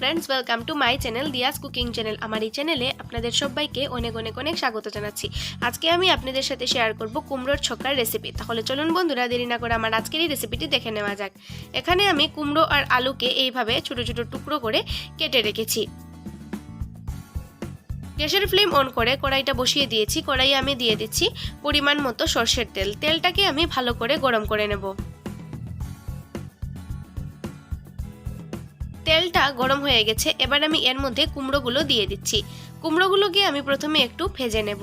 Friends, welcome to my channel Diya's cooking channel. আমার এই চ্যানেলে আপনাদের সবাইকে অনেক অনেক অনেক স্বাগত জানাচ্ছি। আজকে আমি আপনাদের সাথে শেয়ার করব কুমড়োর ছক্কার রেসিপি। তাহলে চলুন বন্ধুরা, দেরি না করে আমার আজকের এই রেসিপিটি দেখে নেওয়া যাক। এখানে আমি কুমড়ো আর আলুকে এইভাবে ছোট ছোট টুকরো করে কেটে রেখেছি। গ্যাসের ফ্লেম অন করে কড়াইটা বসিয়ে দিয়েছি। কড়াইয়ে আমি দিয়ে দিচ্ছি পরিমাণ মতো সরষের তেল। তেলটাকে আমি ভালো করে গরম করে নেব। তেলটা গরম হয়ে গেছে, এবার আমি এর মধ্যে কুমড়োগুলো দিয়ে দিচ্ছি। কুমড়োগুলোকে আমি প্রথমে একটু ভেজে নেব।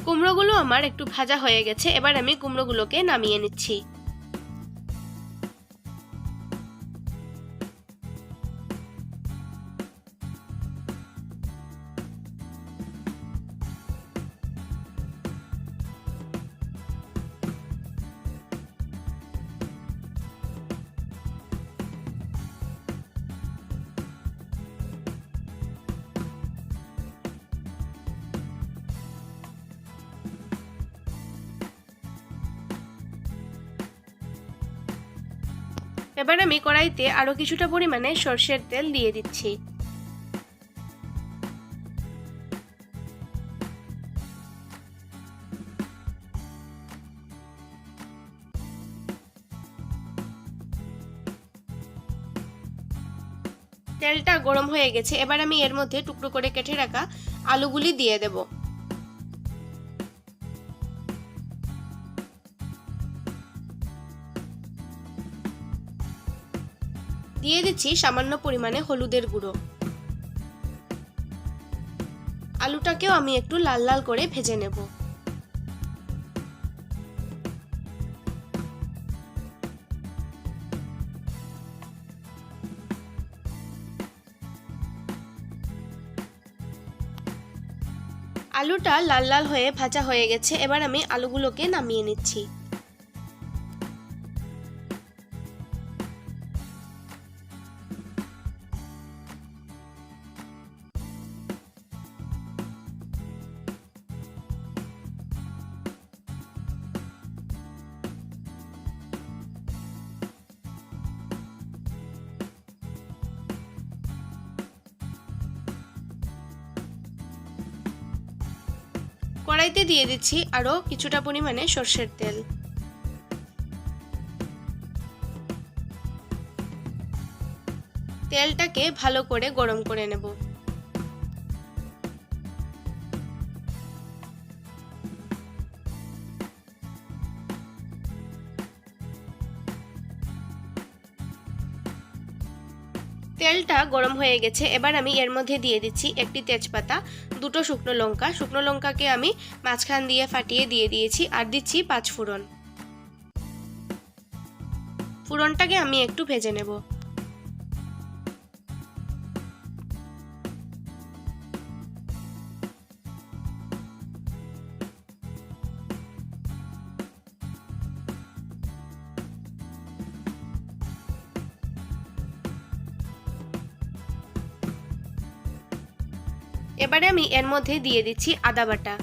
কুমড়োগুলো আমার একটু ভাজা হয়ে গেছে, এবার আমি কুমড়োগুলোকে নামিয়ে নিচ্ছি। এবার আমি কড়াইতে আরো কিছুটা পরিমাণে সরষের তেল দিয়ে দিচ্ছি। তেলটা গরম হয়ে গেছে, এবার আমি এর মধ্যে টুকরো করে কেটে রাখা আলুগুলি দিয়ে দেব। দিয়ে দিচ্ছি সামান্য পরিমাণে হলুদের গুঁড়ো। আলুটাকেও আমি একটু লাল লাল করে ভেজে নেব। আলুটা লাল লাল হয়ে ভাজা হয়ে গেছে, এবার আমি আলুগুলোকে নামিয়ে নিচ্ছি। কড়াইতে দিয়ে দিচ্ছি আরো কিছুটা পরিমাণে সরষের তেল। তেলটাকে ভালো করে গরম করে নেব। তেলটা গরম হয়ে গেছে, এবার আমি এর মধ্যে দিয়ে দিচ্ছি একটি তেজপাতা, দুটো শুকনো লঙ্কা। শুকনো লঙ্কাকে আমি মাঝখান দিয়ে ফাটিয়ে দিয়ে দিয়েছি, আর দিচ্ছি 5 ফোড়ন। ফোড়নটাকে আমি একটু ভেজে নেব। এবারে আমি এর মধ্যে দিয়ে দিচ্ছি আদা বাটা,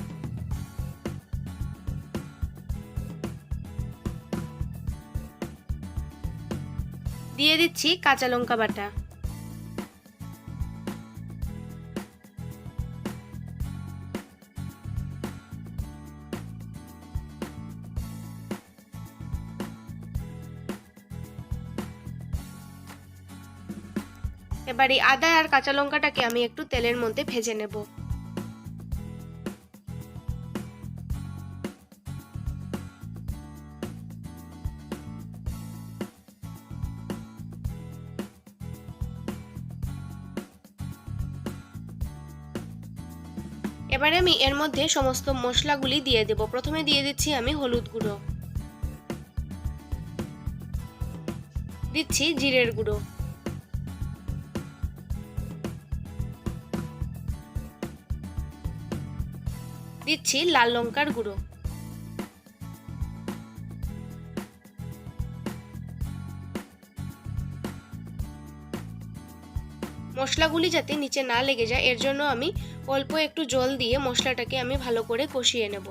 দিয়ে দিচ্ছি কাঁচা লঙ্কা বাটা, এবার এই আদা আর কাঁচা লঙ্কাটাকে আমি একটু তেলের মধ্যে ভেজে নেব। এবারে আমি এর মধ্যে সমস্ত মশলাগুলি দিয়ে দেব। প্রথমে দিয়ে দিচ্ছি আমি হলুদ গুঁড়ো, দিচ্ছি জিরের গুঁড়ো, দিচ্ছি লাল লঙ্কার গুঁড়ো, মশলাগুলি যাতে নিচে না লেগে যায় এর জন্য আমি অল্প একটু জল দিয়ে মশলাটাকে আমি ভালো করে কষিয়ে নেব।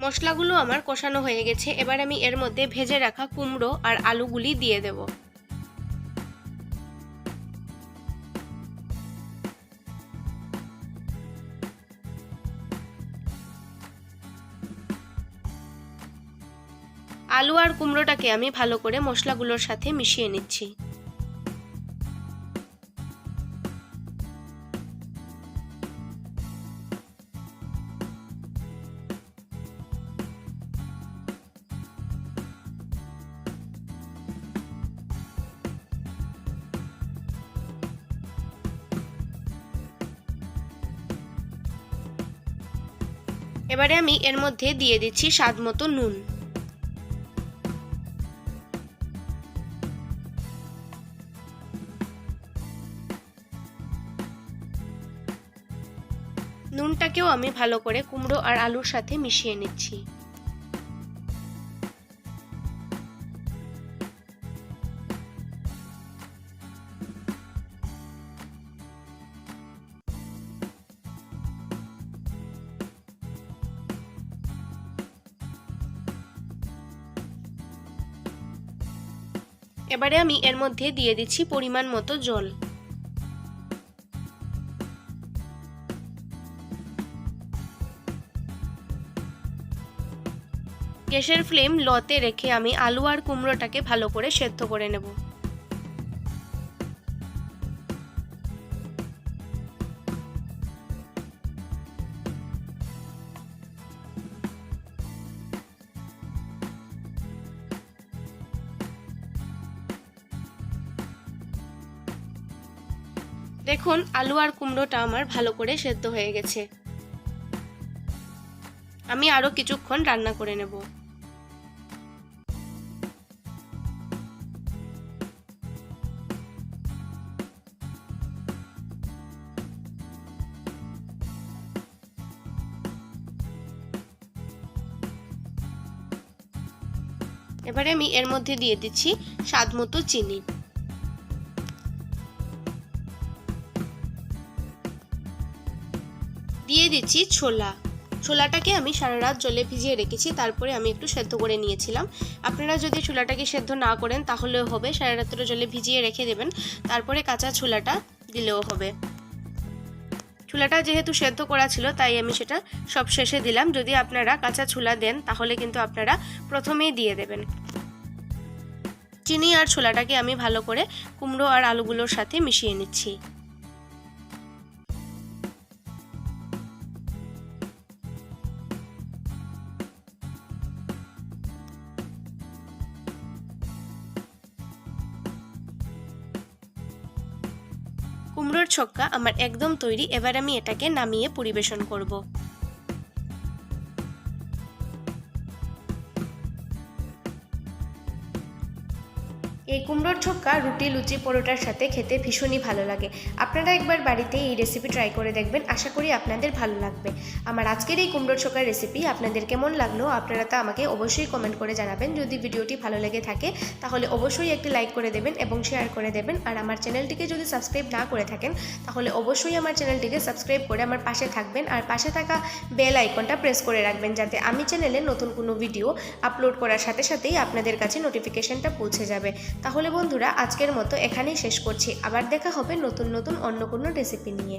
মশলাগুলো আমার কষানো হয়ে গেছে। এবার আমি এর মধ্যে ভেজে রাখা কুমড়ো আর আলুগুলি দিয়ে দেব। আলু আর কুমড়োটাকে আমি ভালো করে মশলাগুলোর সাথে মিশিয়ে নিচ্ছি। এবারে আমি এর মধ্যে দিয়ে দিচ্ছি স্বাদমতো নুন। নুনটাকেও আমি ভালো করে কুমড়ো আর আলুর সাথে মিশিয়ে নিচ্ছি। এবারে আমি এর মধ্যে দিয়ে দিচ্ছি পরিমাণ মতো জল। গ্যাসের ফ্লেম লোতে রেখে আমি আলু আর কুমড়োটাকে ভালো করে সেদ্ধ করে নেব। দেখুন আলু আর কুমড়োটা আমার ভালো করে সেদ্ধ হয়ে গেছে। আমি আরো কিছুক্ষণ রান্না করে নেব। এবারে আমি এর মধ্যে দিয়ে দিচ্ছি স্বাদমতো চিনি। দিয়ে দিচ্ছি ছোলাটাকে আমি সারা রাত জলে ভিজিয়ে রেখেছি, তারপরে আমি একটু সেদ্ধ করে নিয়েছিলাম। আপনারা যদি ছোলাটাকে সেদ্ধ না করেন তাহলেও হবে, সারা রাত্রে জলে ভিজিয়ে রেখে দেবেন, তারপরে কাঁচা ছোলাটা দিলেও হবে। ছোলাটা যেহেতু সেদ্ধ করা ছিল তাই আমি সেটা সব শেষে দিলাম। যদি আপনারা কাঁচা ছোলা দেন তাহলে কিন্তু আপনারা প্রথমেই দিয়ে দেবেন। চিনি আর ছোলাটাকে আমি ভালো করে কুমড়ো আর আলুগুলোর সাথে মিশিয়ে নিচ্ছি। কুমড়োর ছক্কা আমার একদম তৈরি। এবার আমি এটাকে নামিয়ে পরিবেশন করব। এই কুমড়োর ছক্কা রুটি, লুচি, পরোটার সাথে খেতে ভীষণই ভালো লাগে। আপনারা একবার বাড়িতে এই রেসিপি ট্রাই করে দেখবেন, আশা করি আপনাদের ভালো লাগবে। আমার আজকের এই কুমড়োর ছক্কার রেসিপি আপনাদের কেমন লাগলো আপনারা তা আমাকে অবশ্যই কমেন্ট করে জানাবেন। যদি ভিডিওটি ভালো লেগে থাকে তাহলে অবশ্যই একটি লাইক করে দেবেন এবং শেয়ার করে দেবেন। আর আমার চ্যানেলটিকে যদি সাবস্ক্রাইব না করে থাকেন তাহলে অবশ্যই আমার চ্যানেলটিকে সাবস্ক্রাইব করে আমার পাশে থাকবেন আর পাশে থাকা বেল আইকনটা প্রেস করে রাখবেন, যাতে আমি চ্যানেলে নতুন কোনো ভিডিও আপলোড করার সাথে সাথেই আপনাদের কাছে নোটিফিকেশনটা পৌঁছে যাবে। তাহলে বন্ধুরা আজকের মতো এখানেই শেষ করছি। আবার দেখা হবে নতুন অন্য কোনো রেসিপি নিয়ে।